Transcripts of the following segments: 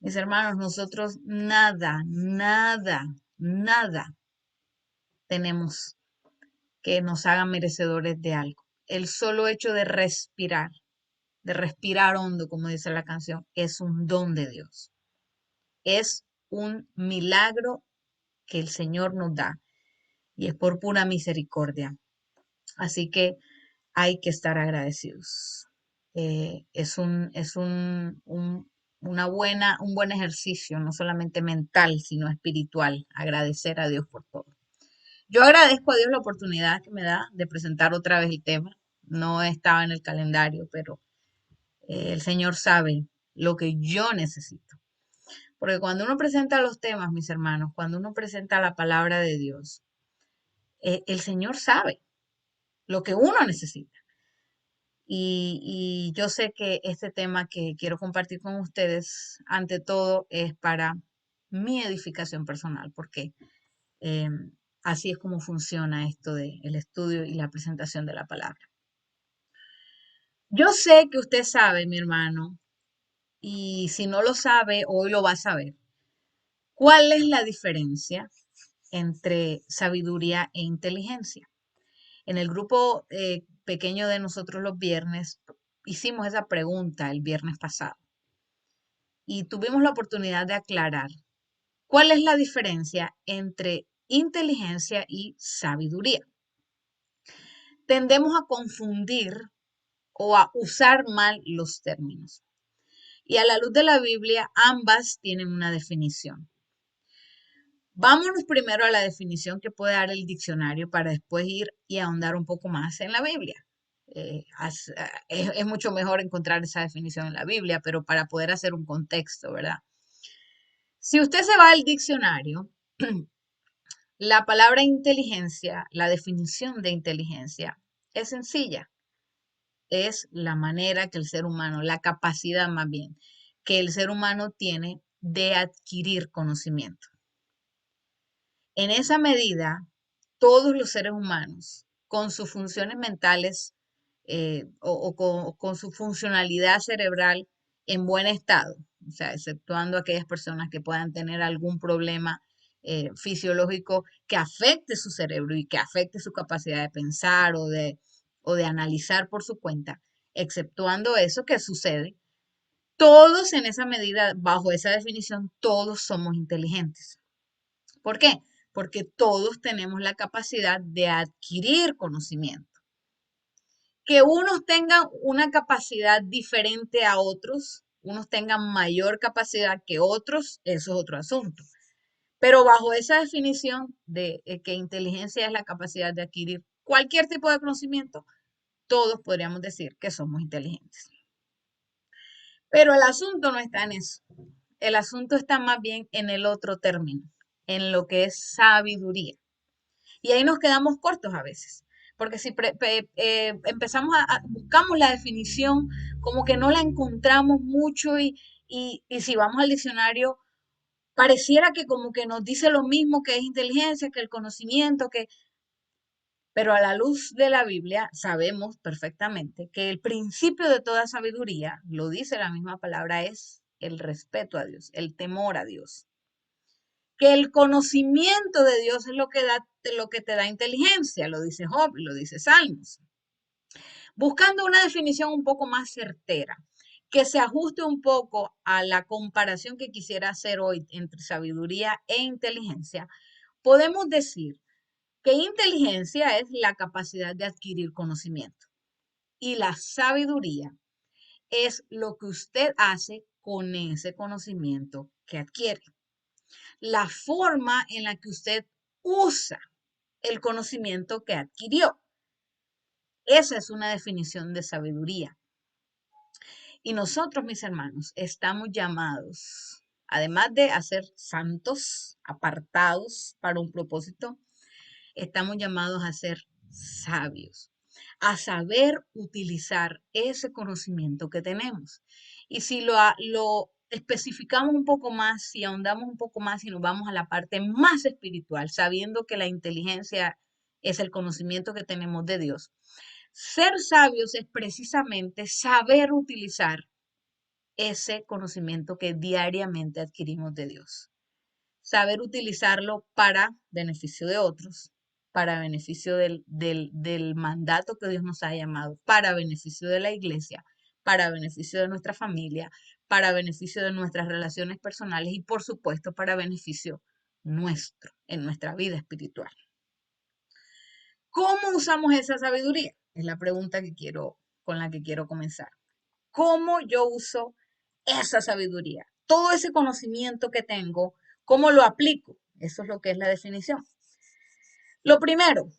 Mis hermanos, nosotros nada tenemos que nos haga merecedores de algo. El solo hecho de respirar hondo, como dice la canción, es un don de Dios. Es un milagro que el Señor nos da y es por pura misericordia. Así que hay que estar agradecidos. Un buen ejercicio, no solamente mental, sino espiritual, agradecer a Dios por todo. Yo agradezco a Dios la oportunidad que me da de presentar otra vez el tema. No estaba en el calendario, pero el Señor sabe lo que yo necesito. Porque cuando uno presenta los temas, mis hermanos, cuando uno presenta la palabra de Dios, el Señor sabe lo que uno necesita. Y yo sé que este tema que quiero compartir con ustedes, ante todo, es para mi edificación personal, porque eh, así es como funciona esto del estudio y la presentación de la palabra. Yo sé que usted sabe, mi hermano, y si no lo sabe, hoy lo va a saber. ¿Cuál es la diferencia entre sabiduría e inteligencia? En el grupo pequeño de nosotros los viernes hicimos esa pregunta el viernes pasado y tuvimos la oportunidad de aclarar cuál es la diferencia entre inteligencia y sabiduría. Tendemos a confundir o a usar mal los términos. Y a la luz de la Biblia, ambas tienen una definición. Vámonos primero a la definición que puede dar el diccionario para después ir y ahondar un poco más en la Biblia. Es mucho mejor encontrar esa definición en la Biblia, pero para poder hacer un contexto, ¿verdad? Si usted se va al diccionario, la palabra inteligencia, la definición de inteligencia es sencilla. Es la manera que el ser humano, la capacidad más bien, que el ser humano tiene de adquirir conocimiento. En esa medida, todos los seres humanos, con sus funciones mentales o con su funcionalidad cerebral en buen estado, o sea, exceptuando aquellas personas que puedan tener algún problema fisiológico que afecte su cerebro y que afecte su capacidad de pensar o de analizar por su cuenta, exceptuando eso que sucede, todos en esa medida, bajo esa definición, todos somos inteligentes. ¿Por qué? Porque todos tenemos la capacidad de adquirir conocimiento. Que unos tengan una capacidad diferente a otros, unos tengan mayor capacidad que otros, eso es otro asunto. Pero bajo esa definición de que inteligencia es la capacidad de adquirir cualquier tipo de conocimiento, todos podríamos decir que somos inteligentes. Pero el asunto no está en eso. El asunto está más bien en el otro término, en lo que es sabiduría. Y ahí nos quedamos cortos a veces, porque si empezamos buscamos la definición, como que no la encontramos mucho y si vamos al diccionario, pareciera que como que nos dice lo mismo que es inteligencia, que el conocimiento, pero a la luz de la Biblia sabemos perfectamente que el principio de toda sabiduría, lo dice la misma palabra, es el respeto a Dios, el temor a Dios, que el conocimiento de Dios es lo que te da inteligencia, lo dice Job, lo dice Salmos. Buscando una definición un poco más certera, que se ajuste un poco a la comparación que quisiera hacer hoy entre sabiduría e inteligencia, podemos decir que inteligencia es la capacidad de adquirir conocimiento y la sabiduría es lo que usted hace con ese conocimiento que adquiere. La forma en la que usted usa el conocimiento que adquirió. Esa es una definición de sabiduría. Y nosotros, mis hermanos, estamos llamados, además de a ser santos, apartados para un propósito, estamos llamados a ser sabios, a saber utilizar ese conocimiento que tenemos. Y si lo especificamos un poco más, si ahondamos un poco más y nos vamos a la parte más espiritual, sabiendo que la inteligencia es el conocimiento que tenemos de Dios, ser sabios es precisamente saber utilizar ese conocimiento que diariamente adquirimos de Dios. Saber utilizarlo para beneficio de otros, para beneficio del mandato que Dios nos ha llamado, para beneficio de la iglesia, para beneficio de nuestra familia, para beneficio de nuestras relaciones personales y por supuesto para beneficio nuestro en nuestra vida espiritual. ¿Cómo usamos esa sabiduría? Es la pregunta con la que quiero comenzar. ¿Cómo yo uso esa sabiduría? Todo ese conocimiento que tengo, ¿cómo lo aplico? Eso es lo que es la definición. Lo primero,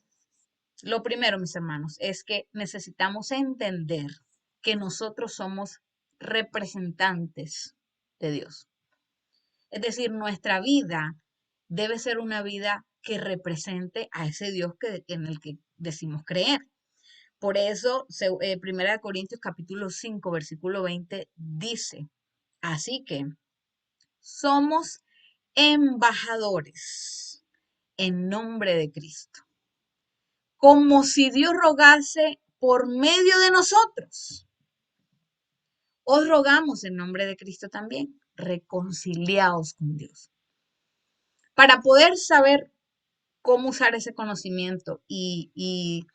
mis hermanos, es que necesitamos entender que nosotros somos representantes de Dios. Es decir, nuestra vida debe ser una vida que represente a ese Dios en el que decimos creer. Por eso, 1 Corintios capítulo 5, versículo 20 dice, así que somos embajadores en nombre de Cristo, como si Dios rogase por medio de nosotros. Os rogamos en nombre de Cristo también, reconciliaos con Dios. Para poder saber cómo usar ese conocimiento y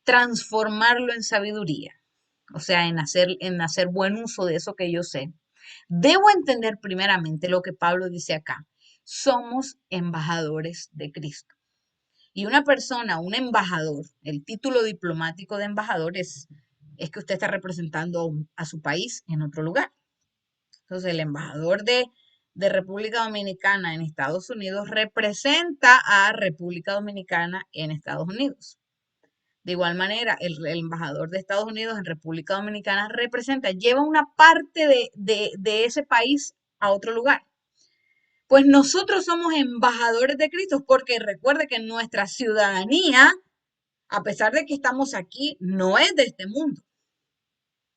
transformarlo en sabiduría, o sea, en hacer buen uso de eso que yo sé, debo entender primeramente lo que Pablo dice acá. Somos embajadores de Cristo. Y una persona, un embajador, el título diplomático de embajador es que usted está representando a su país en otro lugar. Entonces, el embajador de República Dominicana en Estados Unidos representa a República Dominicana en Estados Unidos. De igual manera, el embajador de Estados Unidos en República Dominicana lleva una parte de ese país a otro lugar. Pues nosotros somos embajadores de Cristo, porque recuerde que nuestra ciudadanía, a pesar de que estamos aquí, no es de este mundo.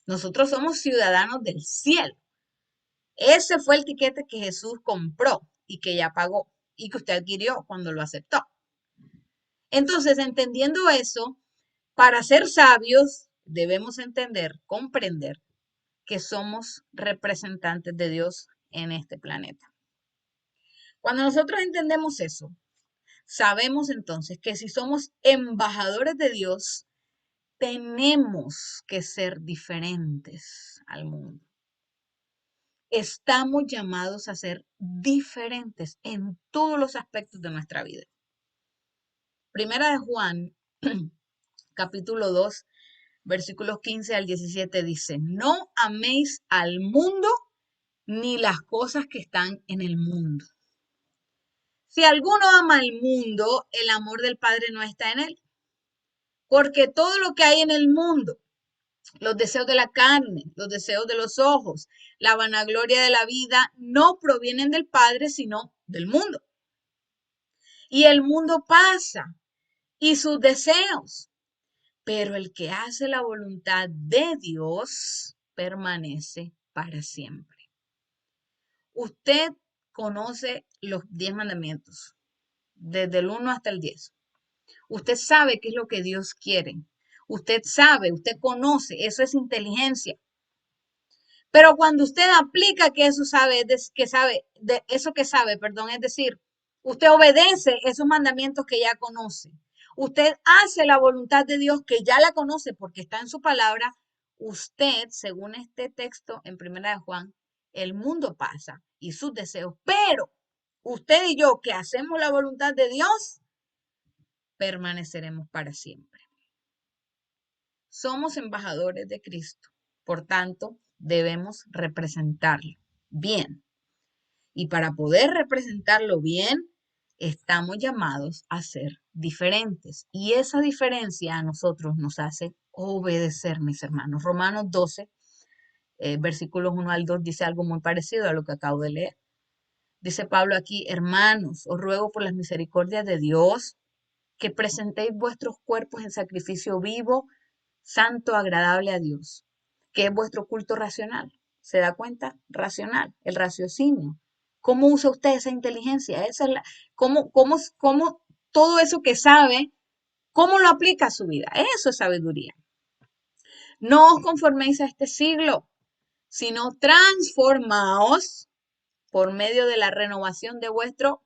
Nosotros somos ciudadanos del cielo. Ese fue el tiquete que Jesús compró y que ya pagó y que usted adquirió cuando lo aceptó. Entonces, entendiendo eso, para ser sabios debemos entender, comprender que somos representantes de Dios en este planeta. Cuando nosotros entendemos eso, sabemos entonces que si somos embajadores de Dios, tenemos que ser diferentes al mundo. Estamos llamados a ser diferentes en todos los aspectos de nuestra vida. Primera de Juan, capítulo 2, versículos 15 al 17 dice, no améis al mundo ni las cosas que están en el mundo. Si alguno ama al mundo, el amor del Padre no está en él. Porque todo lo que hay en el mundo, los deseos de la carne, los deseos de los ojos, la vanagloria de la vida, no provienen del Padre, sino del mundo. Y el mundo pasa y sus deseos, pero el que hace la voluntad de Dios permanece para siempre. Usted conoce los 10 mandamientos, desde el 1 hasta el 10. Usted sabe qué es lo que Dios quiere. Usted sabe, usted conoce, eso es inteligencia. Pero cuando usted aplica que eso sabe, es decir, usted obedece esos mandamientos que ya conoce. Usted hace la voluntad de Dios que ya la conoce porque está en su palabra. Usted, según este texto en Primera de Juan, el mundo pasa y sus deseos, pero usted y yo que hacemos la voluntad de Dios, permaneceremos para siempre. Somos embajadores de Cristo, por tanto, debemos representarlo bien. Y para poder representarlo bien, estamos llamados a ser diferentes. Y esa diferencia a nosotros nos hace obedecer, mis hermanos. Romanos 12, versículos 1 al 2, dice algo muy parecido a lo que acabo de leer. Dice Pablo aquí, hermanos, os ruego por las misericordias de Dios que presentéis vuestros cuerpos en sacrificio vivo, santo, agradable a Dios, que es vuestro culto racional. ¿Se da cuenta? Racional, el raciocinio. ¿Cómo usa usted esa inteligencia? ¿Cómo todo eso que sabe, cómo lo aplica a su vida? Eso es sabiduría. No os conforméis a este siglo, sino transformaos por medio de la renovación de vuestro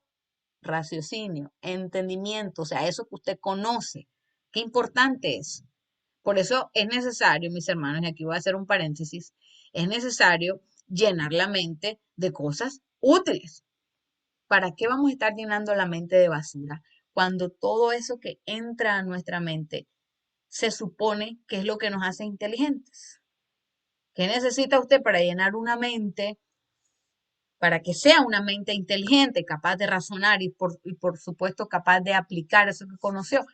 raciocinio, entendimiento, o sea, eso que usted conoce. Qué importante es. Por eso es necesario, mis hermanos, y aquí voy a hacer un paréntesis, es necesario llenar la mente de cosas útiles. ¿Para qué vamos a estar llenando la mente de basura cuando todo eso que entra a nuestra mente se supone que es lo que nos hace inteligentes? ¿Qué necesita usted para llenar una mente, para que sea una mente inteligente, capaz de razonar y por supuesto capaz de aplicar eso que conoció?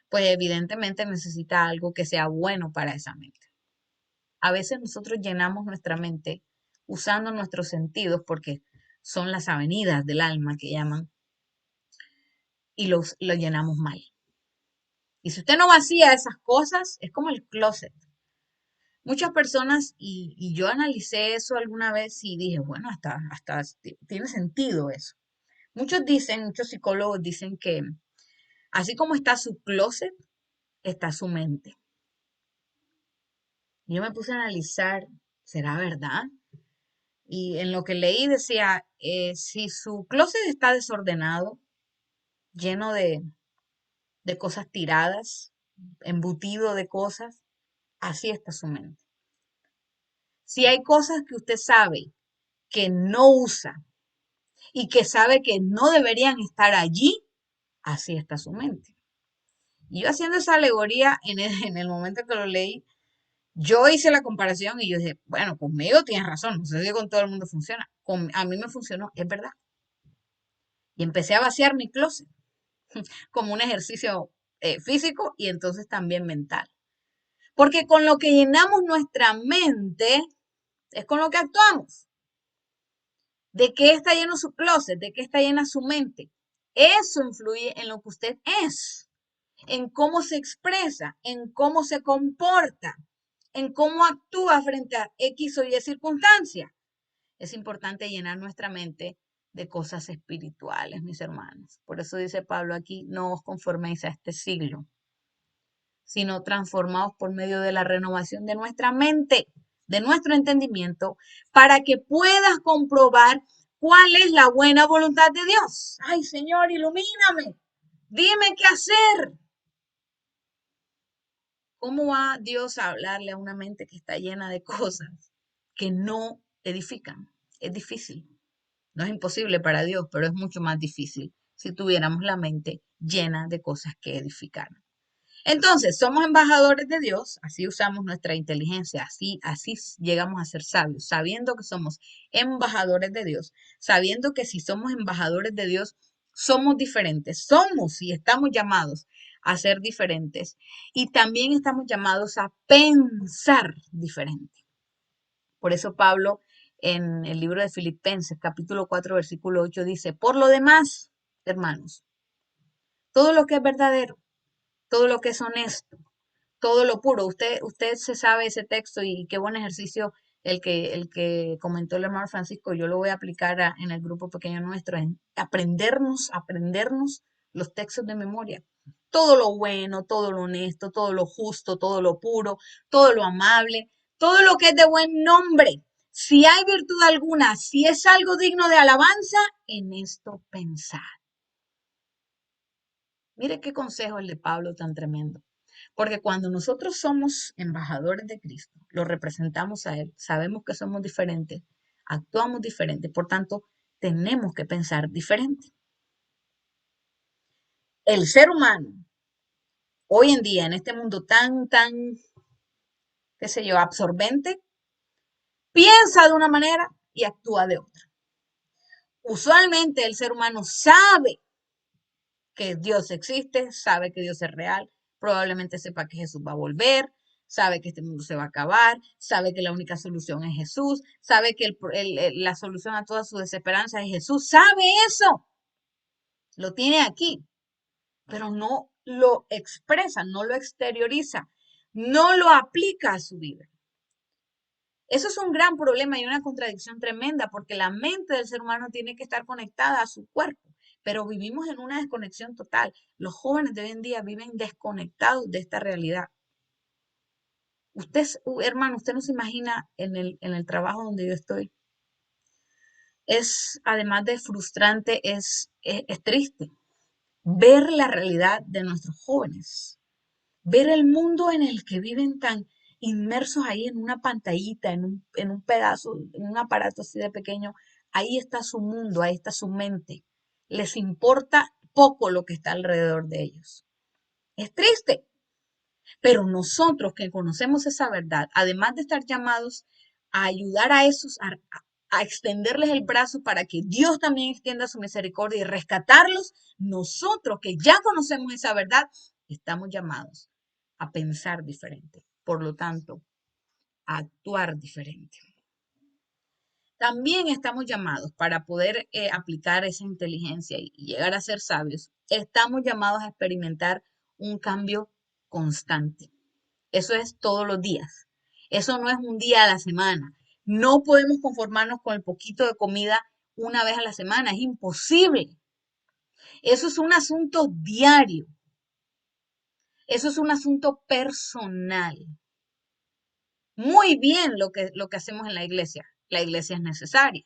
Pues evidentemente necesita algo que sea bueno para esa mente. A veces nosotros llenamos nuestra mente usando nuestros sentidos porque son las avenidas del alma que llaman y lo llenamos mal. Y si usted no vacía esas cosas, es como el closet. Muchas personas, y yo analicé eso alguna vez y dije, bueno, hasta tiene sentido eso. Muchos psicólogos dicen que así como está su closet, está su mente. Yo me puse a analizar, ¿será verdad? Y en lo que leí decía, si su closet está desordenado, lleno de cosas tiradas, embutido de cosas, así está su mente. Si hay cosas que usted sabe que no usa y que sabe que no deberían estar allí, así está su mente. Y yo haciendo esa alegoría en el momento que lo leí, yo hice la comparación y yo dije, bueno, conmigo tienes razón, no sé si con todo el mundo funciona. A mí me funcionó, es verdad. Y empecé a vaciar mi closet como un ejercicio físico y entonces también mental. Porque con lo que llenamos nuestra mente es con lo que actuamos. ¿De qué está lleno su closet? ¿De qué está llena su mente? Eso influye en lo que usted es, en cómo se expresa, en cómo se comporta, en cómo actúa frente a X o Y circunstancia. Es importante llenar nuestra mente de cosas espirituales, mis hermanos. Por eso dice Pablo aquí, no os conforméis a este siglo, sino transformados por medio de la renovación de nuestra mente, de nuestro entendimiento, para que puedas comprobar cuál es la buena voluntad de Dios. Ay, Señor, ilumíname. Dime qué hacer. ¿Cómo va Dios a hablarle a una mente que está llena de cosas que no edifican? Es difícil. No es imposible para Dios, pero es mucho más difícil si tuviéramos la mente llena de cosas que edificaran. Entonces, somos embajadores de Dios, así usamos nuestra inteligencia, así llegamos a ser sabios, sabiendo que somos embajadores de Dios, sabiendo que si somos embajadores de Dios, somos diferentes, somos y estamos llamados a ser diferentes y también estamos llamados a pensar diferente. Por eso Pablo en el libro de Filipenses, capítulo 4, versículo 8 dice, por lo demás, hermanos, todo lo que es verdadero, todo lo que es honesto, todo lo puro. Usted se sabe ese texto y qué buen ejercicio el que comentó el hermano Francisco. Yo lo voy a aplicar en el grupo pequeño nuestro, en aprendernos los textos de memoria. Todo lo bueno, todo lo honesto, todo lo justo, todo lo puro, todo lo amable, todo lo que es de buen nombre. Si hay virtud alguna, si es algo digno de alabanza, en esto pensad. Mire qué consejo el de Pablo tan tremendo. Porque cuando nosotros somos embajadores de Cristo, lo representamos a Él, sabemos que somos diferentes, actuamos diferente, por tanto, tenemos que pensar diferente. El ser humano, hoy en día, en este mundo tan, qué sé yo, absorbente, piensa de una manera y actúa de otra. Usualmente el ser humano sabe que Dios existe, sabe que Dios es real, probablemente sepa que Jesús va a volver, sabe que este mundo se va a acabar, sabe que la única solución es Jesús, sabe que la solución a toda su desesperanza es Jesús, sabe eso, lo tiene aquí, pero no lo expresa, no lo exterioriza, no lo aplica a su vida. Eso es un gran problema y una contradicción tremenda porque la mente del ser humano tiene que estar conectada a su cuerpo, pero vivimos en una desconexión total. Los jóvenes de hoy en día viven desconectados de esta realidad. Hermano, usted no se imagina en el trabajo donde yo estoy. Además de frustrante, es triste ver la realidad de nuestros jóvenes, ver el mundo en el que viven tan inmersos ahí en una pantallita, en un pedazo, en un aparato así de pequeño. Ahí está su mundo, ahí está su mente. Les importa poco lo que está alrededor de ellos. Es triste, pero nosotros que conocemos esa verdad, además de estar llamados a ayudar a esos, a extenderles el brazo para que Dios también extienda su misericordia y rescatarlos, nosotros que ya conocemos esa verdad, estamos llamados a pensar diferente. Por lo tanto, a actuar diferente. También estamos llamados para poder aplicar esa inteligencia y llegar a ser sabios. Estamos llamados a experimentar un cambio constante. Eso es todos los días. Eso no es un día a la semana. No podemos conformarnos con el poquito de comida una vez a la semana. Es imposible. Eso es un asunto diario. Eso es un asunto personal. Muy bien lo que hacemos en la iglesia. La iglesia es necesaria.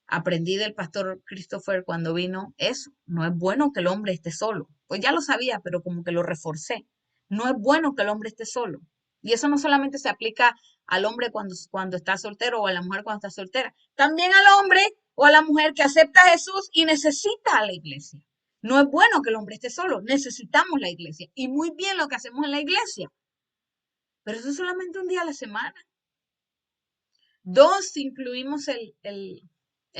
Aprendí del pastor Christopher cuando vino eso. No es bueno que el hombre esté solo. Pues ya lo sabía, pero como que lo reforcé. No es bueno que el hombre esté solo. Y eso no solamente se aplica al hombre cuando está soltero o a la mujer cuando está soltera. También al hombre o a la mujer que acepta a Jesús y necesita a la iglesia. No es bueno que el hombre esté solo. Necesitamos la iglesia. Y muy bien lo que hacemos en la iglesia. Pero eso es solamente un día a la semana. Dos, si incluimos el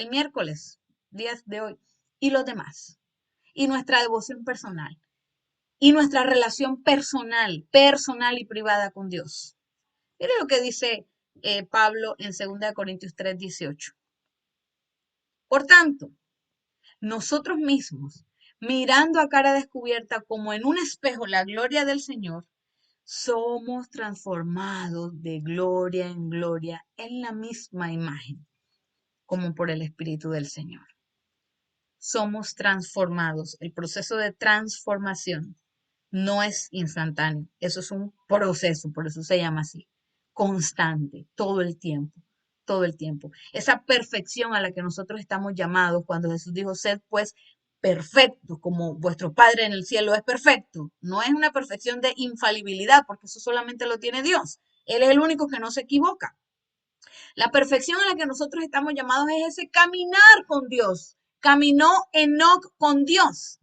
miércoles, días de hoy, y los demás. Y nuestra devoción personal. Y nuestra relación personal y privada con Dios. Mire lo que dice Pablo en 2 Corintios 3:18. Por tanto, nosotros mismos, mirando a cara descubierta como en un espejo la gloria del Señor, somos transformados de gloria en gloria en la misma imagen, como por el Espíritu del Señor. Somos transformados. El proceso de transformación no es instantáneo. Eso es un proceso, por eso se llama así. Constante, todo el tiempo, todo el tiempo. Esa perfección a la que nosotros estamos llamados cuando Jesús dijo, sed pues perfecto, como vuestro Padre en el cielo es perfecto. No es una perfección de infalibilidad, porque eso solamente lo tiene Dios. Él es el único que no se equivoca. La perfección a la que nosotros estamos llamados es ese caminar con Dios. Caminó Enoc con Dios.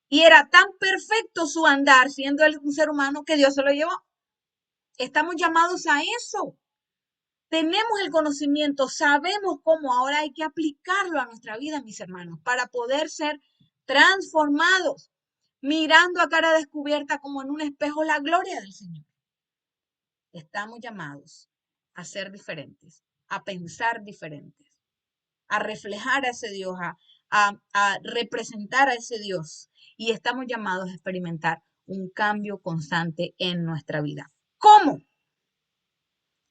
Y era tan perfecto su andar, siendo él un ser humano, que Dios se lo llevó. Estamos llamados a eso. Tenemos el conocimiento, sabemos cómo, ahora hay que aplicarlo a nuestra vida, mis hermanos, para poder ser transformados, mirando a cara descubierta como en un espejo la gloria del Señor. Estamos llamados a ser diferentes, a pensar diferentes, a reflejar a ese Dios, a representar a ese Dios. Y estamos llamados a experimentar un cambio constante en nuestra vida. ¿Cómo?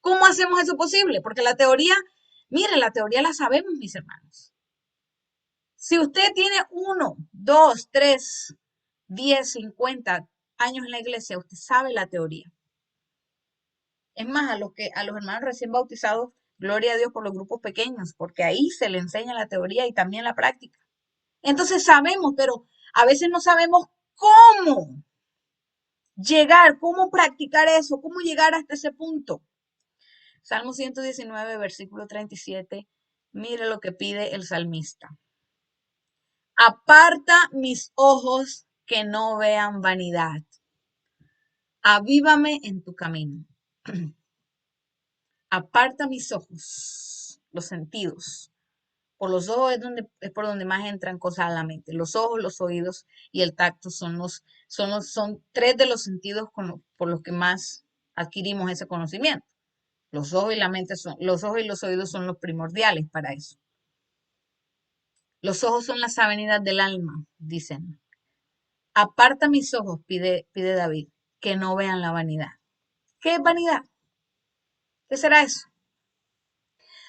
¿Cómo hacemos eso posible? Porque la teoría, miren, la teoría la sabemos, mis hermanos. Si usted tiene 1, 2, 3, 10, 50 años en la iglesia, usted sabe la teoría. Es más, a los hermanos recién bautizados, gloria a Dios por los grupos pequeños, porque ahí se le enseña la teoría y también la práctica. Entonces sabemos, pero a veces no sabemos cómo llegar, cómo practicar eso, cómo llegar hasta ese punto. Salmo 119, versículo 37. Mire lo que pide el salmista. Aparta mis ojos que no vean vanidad. Avívame en tu camino. Aparta mis ojos, los sentidos. Por los ojos es por donde más entran cosas a la mente. Los ojos, los oídos y el tacto son tres de los sentidos por los que más adquirimos ese conocimiento. Los ojos y la mente los ojos y los oídos son los primordiales para eso. Los ojos son las avenidas del alma, dicen. Aparta mis ojos, pide David, que no vean la vanidad. ¿Qué es vanidad? ¿Qué será eso?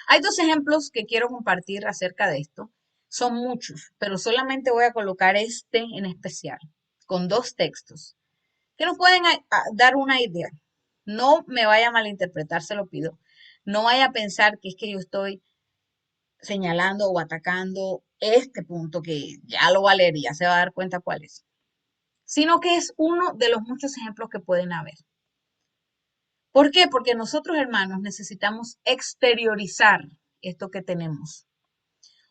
Hay dos ejemplos que quiero compartir acerca de esto. Son muchos, pero solamente voy a colocar este en especial, con dos textos, que nos pueden dar una idea. No me vaya a malinterpretar, se lo pido. No vaya a pensar que es que yo estoy señalando o atacando este punto que ya lo va a leer y ya se va a dar cuenta cuál es, sino que es uno de los muchos ejemplos que pueden haber. ¿Por qué? Porque nosotros, hermanos, necesitamos exteriorizar esto que tenemos.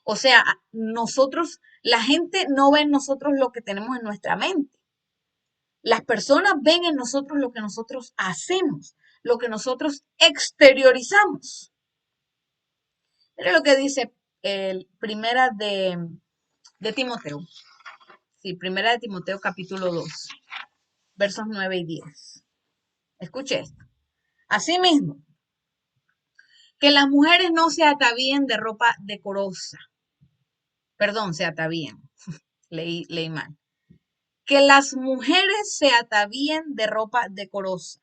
O sea, nosotros, la gente no ve en nosotros lo que tenemos en nuestra mente. Las personas ven en nosotros lo que nosotros hacemos, lo que nosotros exteriorizamos. Mira lo que dice el primera de Timoteo. Sí, primera de Timoteo capítulo 2, versos 9 y 10. Escuche esto. Asimismo, que las mujeres no se atavíen de ropa decorosa. Perdón, se atavíen. Leí mal. Que las mujeres se atavíen de ropa decorosa,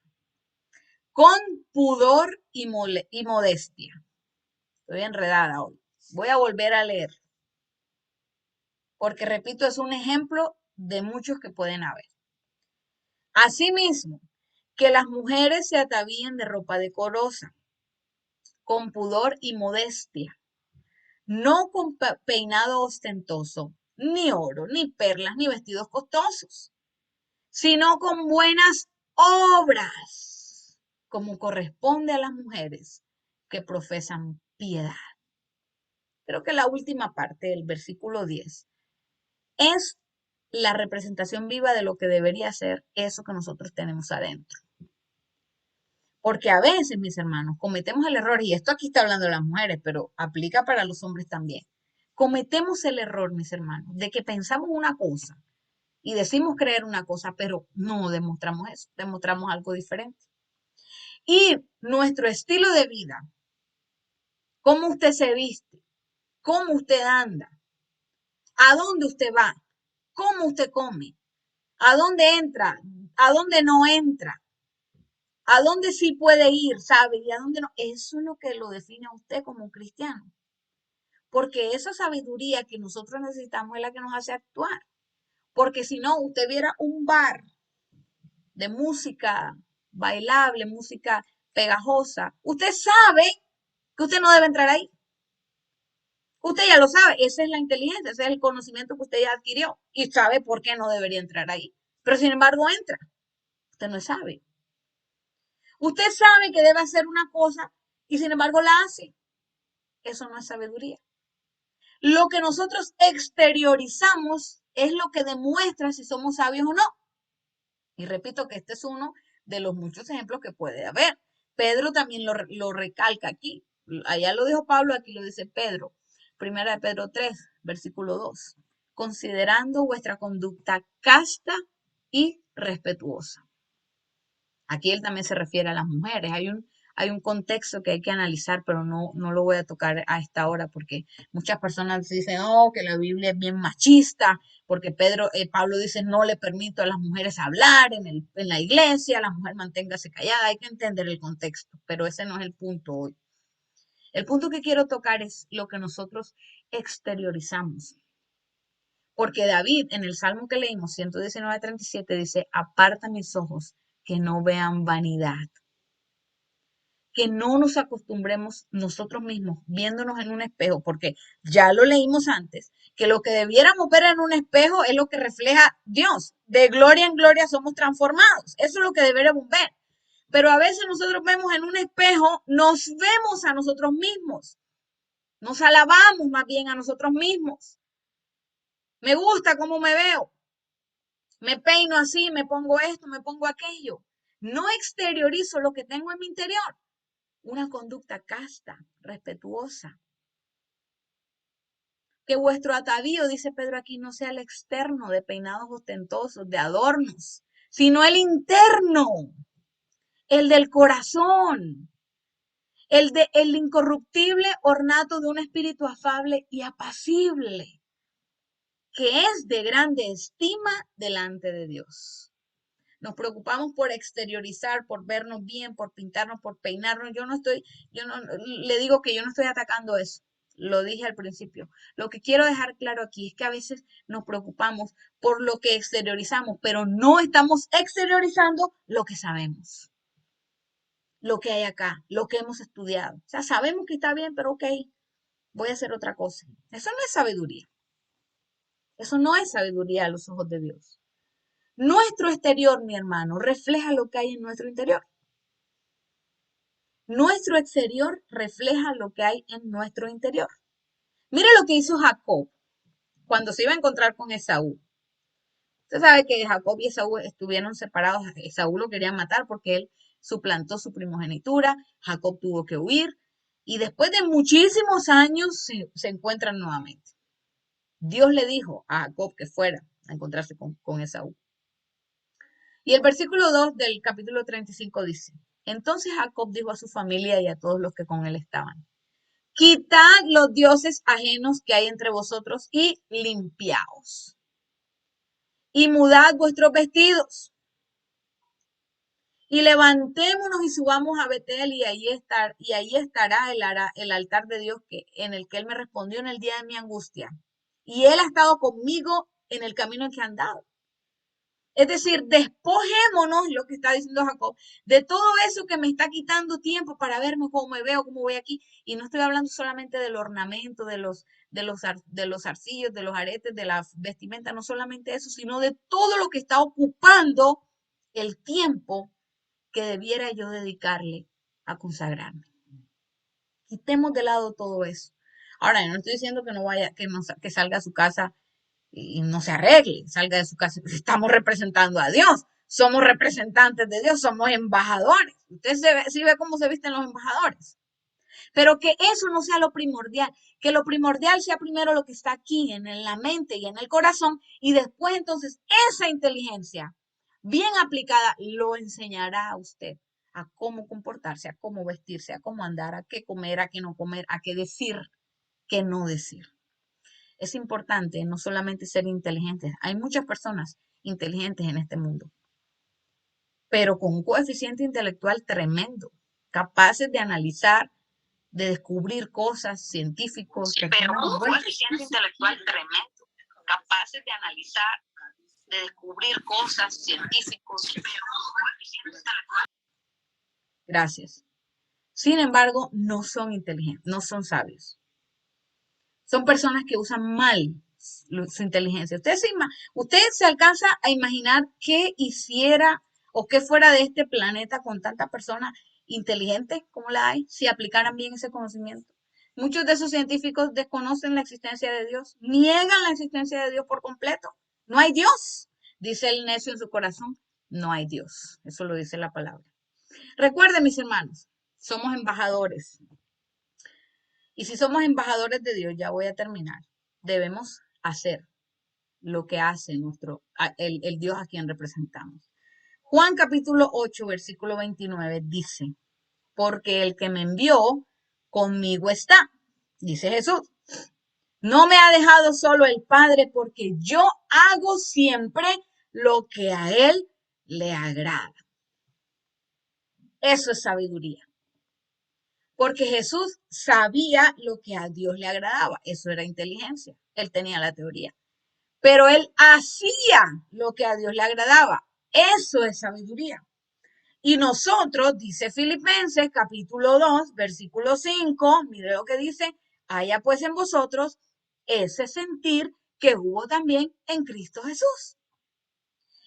con pudor y modestia. Estoy enredada hoy. Voy a volver a leer, porque repito, es un ejemplo de muchos que pueden haber. Asimismo, que las mujeres se atavíen de ropa decorosa, con pudor y modestia, no con peinado ostentoso, ni oro, ni perlas, ni vestidos costosos, sino con buenas obras, como corresponde a las mujeres que profesan piedad. Creo que la última parte del versículo 10 es la representación viva de lo que debería ser eso que nosotros tenemos adentro. Porque a veces, mis hermanos, cometemos el error, y esto aquí está hablando de las mujeres, pero aplica para los hombres también. Cometemos el error, mis hermanos, de que pensamos una cosa y decimos creer una cosa, pero no demostramos eso, demostramos algo diferente. Y nuestro estilo de vida, cómo usted se viste, cómo usted anda, a dónde usted va, cómo usted come, a dónde entra, a dónde no entra, a dónde sí puede ir, ¿sabe? Y a dónde no. Eso es lo que lo define a usted como un cristiano. Porque esa sabiduría que nosotros necesitamos es la que nos hace actuar. Porque si no, usted viera un bar de música bailable, música pegajosa, usted sabe que usted no debe entrar ahí. Usted ya lo sabe, esa es la inteligencia, ese es el conocimiento que usted ya adquirió y sabe por qué no debería entrar ahí. Pero sin embargo entra, usted no sabe. Usted sabe que debe hacer una cosa y sin embargo la hace. Eso no es sabiduría. Lo que nosotros exteriorizamos es lo que demuestra si somos sabios o no. Y repito que este es uno de los muchos ejemplos que puede haber. Pedro también lo recalca aquí. Allá lo dijo Pablo, aquí lo dice Pedro. Primera de Pedro 3, versículo 2. Considerando vuestra conducta casta y respetuosa. Aquí él también se refiere a las mujeres. Hay un contexto que hay que analizar, pero no lo voy a tocar a esta hora porque muchas personas dicen, oh, que la Biblia es bien machista, porque Pablo dice, no le permito a las mujeres hablar en la iglesia, la mujer manténgase callada. Hay que entender el contexto, pero ese no es el punto hoy. El punto que quiero tocar es lo que nosotros exteriorizamos. Porque David, en el Salmo que leímos, 119:37, dice, aparta mis ojos que no vean vanidad. Que no nos acostumbremos nosotros mismos viéndonos en un espejo, porque ya lo leímos antes, que lo que debiéramos ver en un espejo es lo que refleja Dios. De gloria en gloria somos transformados. Eso es lo que deberíamos ver. Pero a veces nosotros vemos en un espejo, nos vemos a nosotros mismos. Nos alabamos más bien a nosotros mismos. Me gusta cómo me veo. Me peino así, me pongo esto, me pongo aquello. No exteriorizo lo que tengo en mi interior. Una conducta casta, respetuosa. Que vuestro atavío, dice Pedro aquí, no sea el externo de peinados ostentosos, de adornos, sino el interno, el del corazón, el incorruptible ornato de un espíritu afable y apacible, que es de grande estima delante de Dios. Nos preocupamos por exteriorizar, por vernos bien, por pintarnos, por peinarnos. Le digo que yo no estoy atacando eso. Lo dije al principio. Lo que quiero dejar claro aquí es que a veces nos preocupamos por lo que exteriorizamos, pero no estamos exteriorizando lo que sabemos. lo que hay acá, lo que hemos estudiado. O sea, sabemos que está bien, pero ok, voy a hacer otra cosa. Eso no es sabiduría. Eso no es sabiduría a los ojos de Dios. Nuestro exterior, mi hermano, refleja lo que hay en nuestro interior. Nuestro exterior refleja lo que hay en nuestro interior. Mire lo que hizo Jacob cuando se iba a encontrar con Esaú. Usted sabe que Jacob y Esaú estuvieron separados. Esaú lo quería matar porque él suplantó su primogenitura. Jacob tuvo que huir. Y después de muchísimos años se encuentran nuevamente. Dios le dijo a Jacob que fuera a encontrarse con Esaú. Y el versículo 2 del capítulo 35 dice, entonces Jacob dijo a su familia y a todos los que con él estaban, quitad los dioses ajenos que hay entre vosotros y limpiaos. Y mudad vuestros vestidos. Y levantémonos y subamos a Betel y ahí estará el altar de Dios en el que él me respondió en el día de mi angustia. Y él ha estado conmigo en el camino en que he andado. Es decir, despojémonos, lo que está diciendo Jacob, de todo eso que me está quitando tiempo para verme cómo me veo, cómo voy aquí. Y no estoy hablando solamente del ornamento, de los arcillos, de los aretes, de la vestimenta, no solamente eso, sino de todo lo que está ocupando el tiempo que debiera yo dedicarle a consagrarme. Quitemos de lado todo eso. Ahora, yo no estoy diciendo que no vaya, que salga a su casa y no se arregle, salga de su casa. Estamos representando a Dios, somos representantes de Dios, somos embajadores. Usted sí ve cómo se visten los embajadores. Pero que eso no sea lo primordial, que lo primordial sea primero lo que está aquí en la mente y en el corazón, y después entonces esa inteligencia bien aplicada lo enseñará a usted a cómo comportarse, a cómo vestirse, a cómo andar, a qué comer, a qué no comer, a qué decir, qué no decir. Es importante no solamente ser inteligentes, hay muchas personas inteligentes en este mundo, pero con un coeficiente intelectual tremendo, capaces de analizar, de descubrir cosas, científicos, Sí, pero un coeficiente intelectual tremendo, capaces de analizar, de descubrir cosas, científicos, pero un coeficiente intelectual. Gracias. Sin embargo, no son inteligentes, no son sabios. Son personas que usan mal su inteligencia. Usted se alcanza a imaginar qué hiciera o qué fuera de este planeta con tantas personas inteligentes como la hay si aplicaran bien ese conocimiento. Muchos de esos científicos desconocen la existencia de Dios, niegan la existencia de Dios por completo. No hay Dios, dice el necio en su corazón. No hay Dios. Eso lo dice la palabra. Recuerden, mis hermanos, somos embajadores. Y si somos embajadores de Dios, ya voy a terminar, debemos hacer lo que hace el Dios a quien representamos. Juan capítulo 8, versículo 29 dice, porque el que me envió conmigo está, dice Jesús. No me ha dejado solo el Padre porque yo hago siempre lo que a Él le agrada. Eso es sabiduría. Porque Jesús sabía lo que a Dios le agradaba. Eso era inteligencia. Él tenía la teoría. Pero él hacía lo que a Dios le agradaba. Eso es sabiduría. Y nosotros, dice Filipenses capítulo 2, versículo 5, mire lo que dice, haya pues en vosotros ese sentir que hubo también en Cristo Jesús.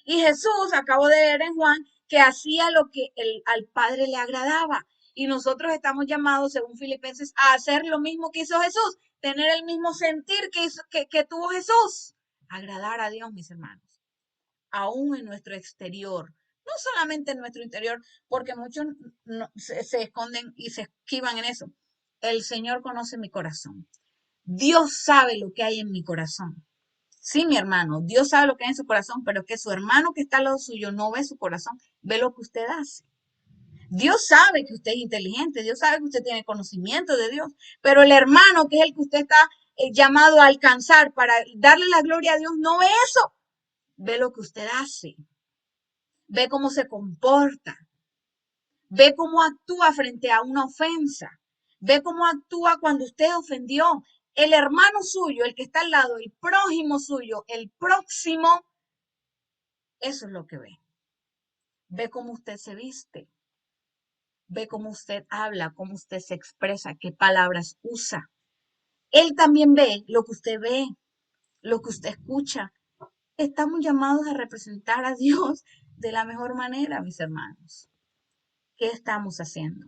Y Jesús, acabo de leer en Juan, que hacía lo que al Padre le agradaba. Y nosotros estamos llamados, según Filipenses, a hacer lo mismo que hizo Jesús, tener el mismo sentir que tuvo Jesús. Agradar a Dios, mis hermanos, aún en nuestro exterior, no solamente en nuestro interior, porque muchos se esconden y se esquivan en eso. El Señor conoce mi corazón. Dios sabe lo que hay en mi corazón. Sí, mi hermano, Dios sabe lo que hay en su corazón, pero que su hermano que está al lado suyo no ve su corazón, ve lo que usted hace. Dios sabe que usted es inteligente, Dios sabe que usted tiene conocimiento de Dios, pero el hermano que es el que usted está llamado a alcanzar para darle la gloria a Dios, no ve eso, ve lo que usted hace, ve cómo se comporta, ve cómo actúa frente a una ofensa, ve cómo actúa cuando usted ofendió. El hermano suyo, el que está al lado, el prójimo suyo, el próximo, eso es lo que ve. Ve cómo usted se viste. ve cómo usted habla, cómo usted se expresa, qué palabras usa. Él también ve, lo que usted escucha. Estamos llamados a representar a Dios de la mejor manera, mis hermanos. ¿Qué estamos haciendo?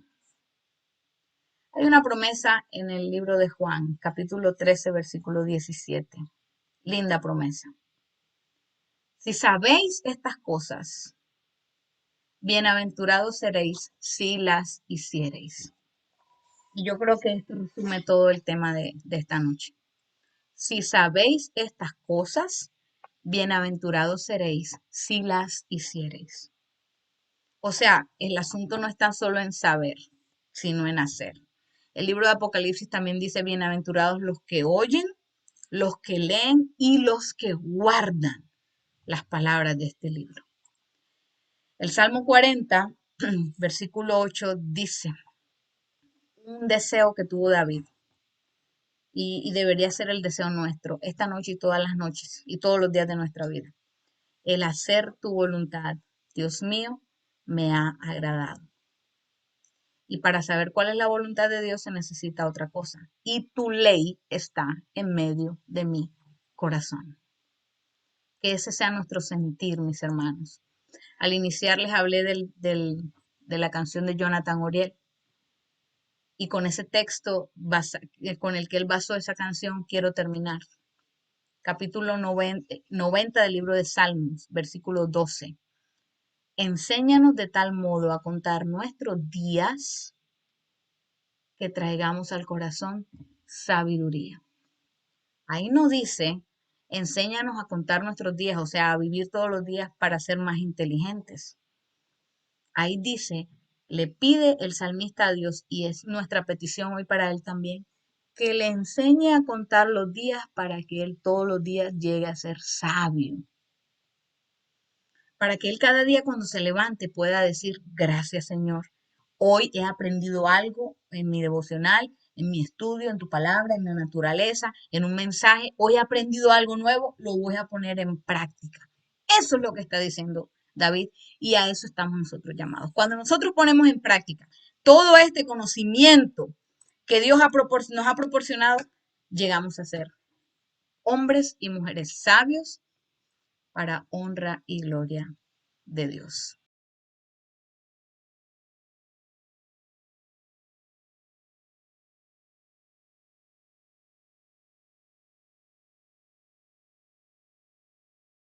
Hay una promesa en el libro de Juan, capítulo 13, versículo 17. Linda promesa. Si sabéis estas cosas, bienaventurados seréis si las hiciereis. Y yo creo que esto resume todo el tema de esta noche. Si sabéis estas cosas, bienaventurados seréis si las hiciereis. O sea, el asunto no está solo en saber, sino en hacer. El libro de Apocalipsis también dice, bienaventurados los que oyen, los que leen y los que guardan las palabras de este libro. El Salmo 40, versículo 8 dice, un deseo que tuvo David y debería ser el deseo nuestro esta noche y todas las noches y todos los días de nuestra vida. El hacer tu voluntad, Dios mío, me ha agradado. Y para saber cuál es la voluntad de Dios se necesita otra cosa. Y tu ley está en medio de mi corazón. Que ese sea nuestro sentir, mis hermanos. Al iniciar les hablé de la canción de Jonathan Oriel. Y con ese texto con el que él basó esa canción quiero terminar. Capítulo 90 del libro de Salmos, versículo 12. Enséñanos de tal modo a contar nuestros días que traigamos al corazón sabiduría. Ahí no dice, enséñanos a contar nuestros días, o sea, a vivir todos los días para ser más inteligentes. Ahí dice, le pide el salmista a Dios, y es nuestra petición hoy para él también, que le enseñe a contar los días para que él todos los días llegue a ser sabio. Para que él cada día cuando se levante pueda decir, gracias Señor, hoy he aprendido algo en mi devocional, en mi estudio, en tu palabra, en la naturaleza, en un mensaje, hoy he aprendido algo nuevo, lo voy a poner en práctica. Eso es lo que está diciendo David y a eso estamos nosotros llamados. Cuando nosotros ponemos en práctica todo este conocimiento que Dios nos ha proporcionado, llegamos a ser hombres y mujeres sabios para honra y gloria de Dios.